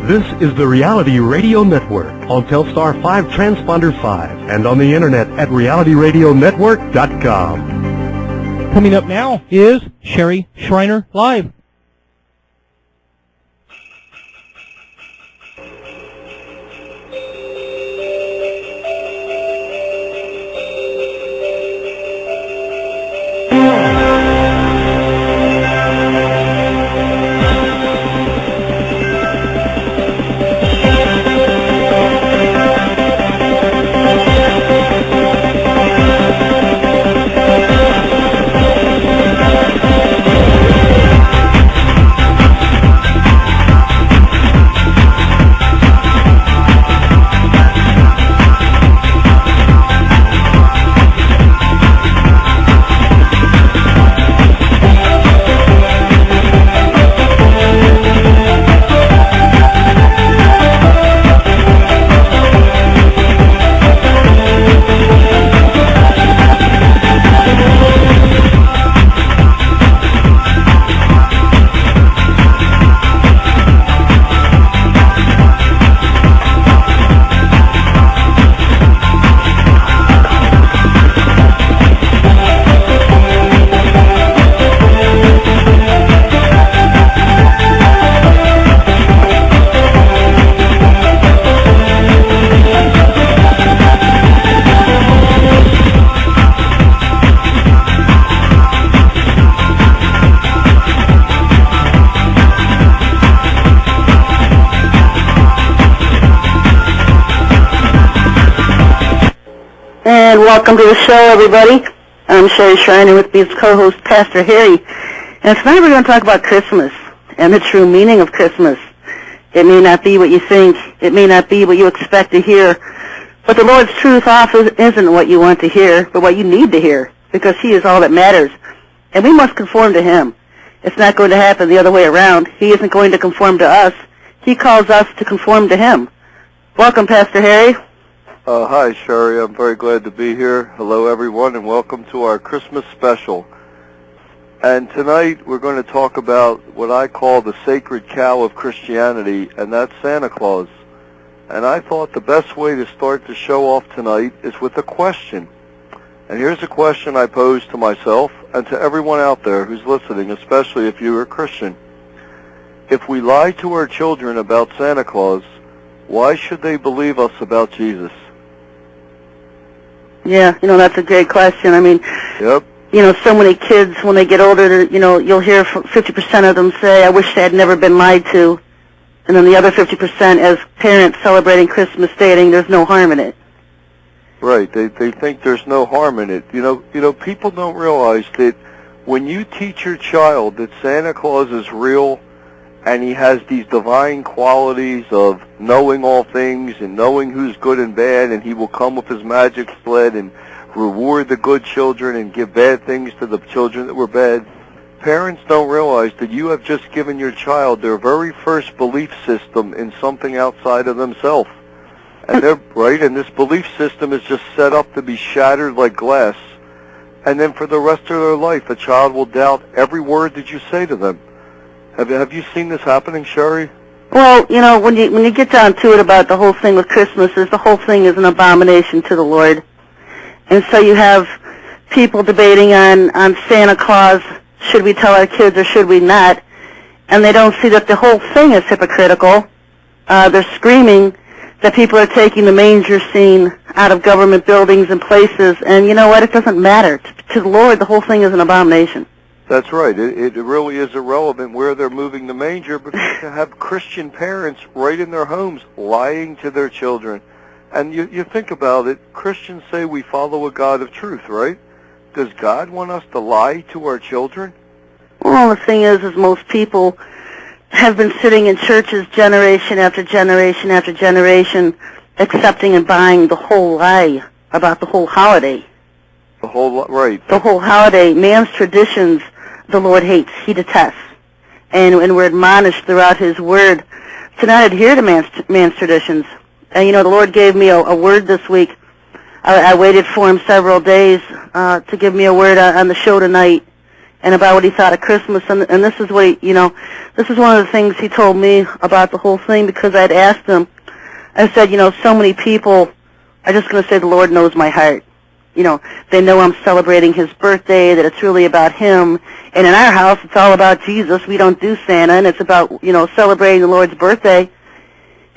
This is the Reality Radio Network on Telstar 5 Transponder 5 and on the internet at realityradionetwork.com. Coming up now is Sherry Shriner Live. Welcome to the show, everybody. I'm Sherry Shriner with me as co-host Pastor Harry. And tonight we're going to talk about Christmas and the true meaning of Christmas. It may not be what you think. It may not be what you expect to hear. But the Lord's truth often isn't what you want to hear, but what you need to hear, because He is all that matters. And we must conform to Him. It's not going to happen the other way around. He isn't going to conform to us. He calls us to conform to Him. Welcome, Pastor Harry. Hi, Sherry. I'm very glad to be here. Hello, everyone, and welcome to our Christmas special. And tonight we're going to talk about what I call the sacred cow of Christianity, and that's Santa Claus. And I thought the best way to start the show off tonight is with a question. And here's a question I pose to myself and to everyone out there who's listening, especially if you're a Christian. If we lie to our children about Santa Claus, why should they believe us about Jesus? Yeah, that's a great question. I mean, Yep. So many kids, when they get older, you'll hear 50% of them say, I wish they had never been lied to. And then the other 50% as parents celebrating Christmas stating there's no harm in it. Right. They think there's no harm in it. People don't realize that when you teach your child that Santa Claus is real and he has these divine qualities of knowing all things and knowing who's good and bad, and he will come with his magic sled and reward the good children and give bad things to the children that were bad, parents don't realize that you have just given your child their very first belief system in something outside of themselves. And they're right, and this belief system is just set up to be shattered like glass. And then for the rest of their life, a child will doubt every word that you say to them. Have you seen this happening, Sherry? Well, when you get down to it about the whole thing with Christmas, is the whole thing is an abomination to the Lord. And so you have people debating on Santa Claus, should we tell our kids or should we not? And they don't see that the whole thing is hypocritical. They're screaming that people are taking the manger scene out of government buildings and places, and you know what? It doesn't matter. To the Lord, the whole thing is an abomination. That's right. It really is irrelevant where they're moving the manger, because to have Christian parents right in their homes lying to their children. And you think about it, Christians say we follow a God of truth, right? Does God want us to lie to our children? Well, the thing is most people have been sitting in churches generation after generation after generation accepting and buying the whole lie about the whole holiday. Right. The whole holiday, man's traditions, the Lord hates, He detests. And we're admonished throughout His Word to not adhere to man's traditions. And, the Lord gave me a word this week. I waited for Him several days to give me a word on the show tonight. and about what he thought of Christmas. And this is what this is one of the things he told me about the whole thing, because I'd asked him. I said, so many people are just going to say the Lord knows my heart. They know I'm celebrating his birthday, that it's really about him. And in our house, it's all about Jesus. We don't do Santa, and it's about, celebrating the Lord's birthday.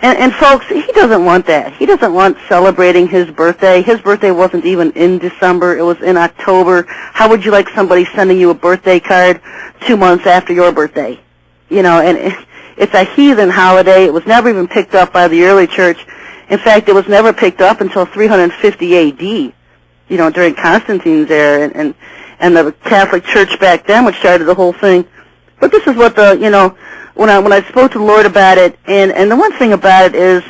And folks, he doesn't want that. He doesn't want celebrating his birthday. His birthday wasn't even in December. It was in October. How would you like somebody sending you a birthday card 2 months after your birthday? And it's a heathen holiday. It was never even picked up by the early church. In fact, it was never picked up until 350 A.D., during Constantine's era, and the Catholic Church back then, which started the whole thing. But this is what when I spoke to the Lord about it, and the one thing about it is,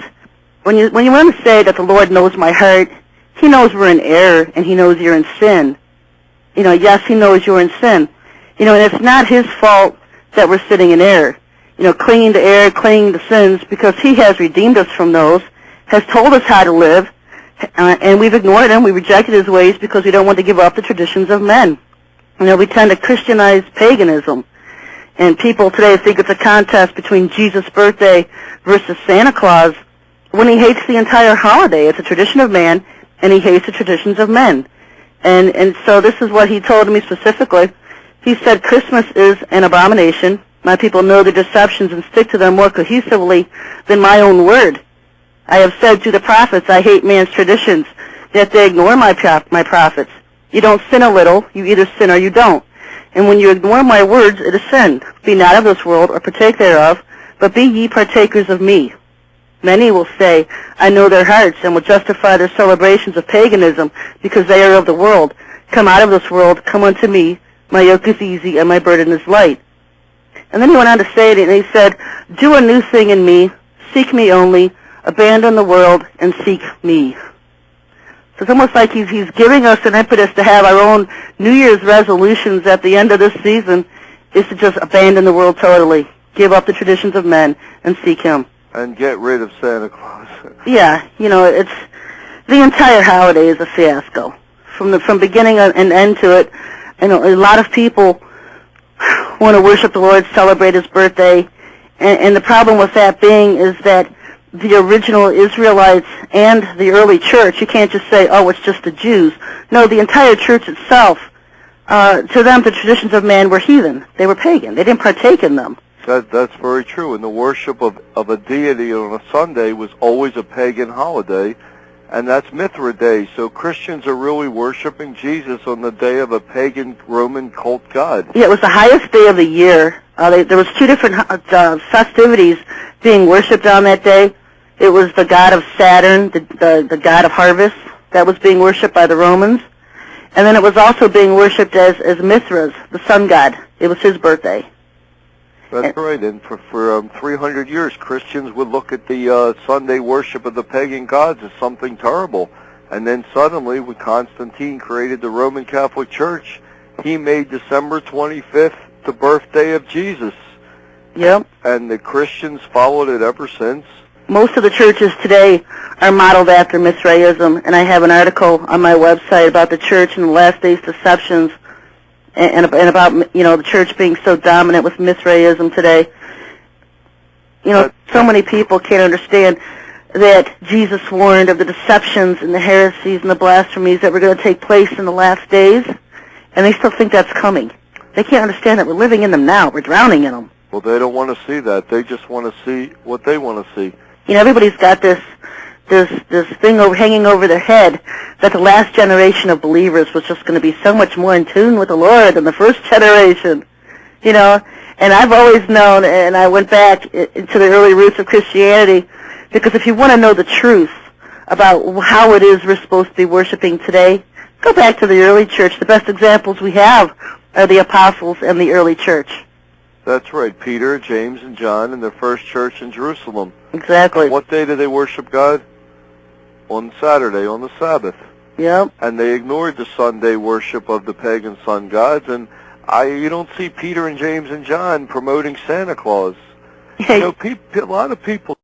when you want to say that the Lord knows my heart, he knows we're in error, and he knows you're in sin. Yes, he knows you're in sin. And it's not his fault that we're sitting in error. Clinging to error, clinging to sins, because he has redeemed us from those, has told us how to live, and we've ignored him. We rejected his ways because we don't want to give up the traditions of men. We tend to Christianize paganism. And people today think it's a contest between Jesus' birthday versus Santa Claus, when he hates the entire holiday. It's a tradition of man, and he hates the traditions of men. And so this is what he told me specifically. He said, Christmas is an abomination. My people know their deceptions and stick to them more cohesively than my own word. I have said to the prophets, I hate man's traditions, yet they ignore my prophets. You don't sin a little, you either sin or you don't. And when you ignore my words, it is sin. Be not of this world, or partake thereof, but be ye partakers of me. Many will say, I know their hearts, and will justify their celebrations of paganism, because they are of the world. Come out of this world, come unto me. My yoke is easy, and my burden is light. And then he went on to say it, and he said, do a new thing in me, seek me only, abandon the world, and seek me. So it's almost like he's giving us an impetus to have our own New Year's resolutions at the end of this season, is to just abandon the world totally, give up the traditions of men, and seek him. And get rid of Santa Claus. Yeah, it's the entire holiday is a fiasco, from beginning and end to it. A lot of people want to worship the Lord, celebrate his birthday, and the problem with that being is that the original Israelites and the early church, you can't just say, oh, it's just the Jews. No, the entire church itself, to them, the traditions of man were heathen. They were pagan. They didn't partake in them. That's very true. And the worship of a deity on a Sunday was always a pagan holiday, and that's Mithra Day. So Christians are really worshiping Jesus on the day of a pagan Roman cult god. Yeah, it was the highest day of the year. There was two different festivities being worshipped on that day. It was the god of Saturn, the god of harvest, that was being worshipped by the Romans. And then it was also being worshipped as Mithras, the sun god. It was his birthday. That's right. And for 300 years, Christians would look at the Sunday worship of the pagan gods as something terrible. And then suddenly, when Constantine created the Roman Catholic Church, he made December 25th the birthday of Jesus. Yep. And the Christians followed it ever since. Most of the churches today are modeled after Mithraism, and I have an article on my website about the church and the last days deceptions, and about the church being so dominant with Mithraism today. So many people can't understand that Jesus warned of the deceptions and the heresies and the blasphemies that were going to take place in the last days, and they still think that's coming. They can't understand that we're living in them now. We're drowning in them. Well, they don't want to see that. They just want to see what they want to see. Everybody's got this thing hanging over their head that the last generation of believers was just going to be so much more in tune with the Lord than the first generation. And I've always known, and I went back into the early roots of Christianity, because if you want to know the truth about how it is we're supposed to be worshiping today, go back to the early church. The best examples we have are the apostles and the early church. That's right, Peter, James, and John in the first church in Jerusalem. Exactly. What day did they worship God? On Saturday, on the Sabbath. Yep. And they ignored the Sunday worship of the pagan sun gods, and you don't see Peter and James and John promoting Santa Claus. A lot of people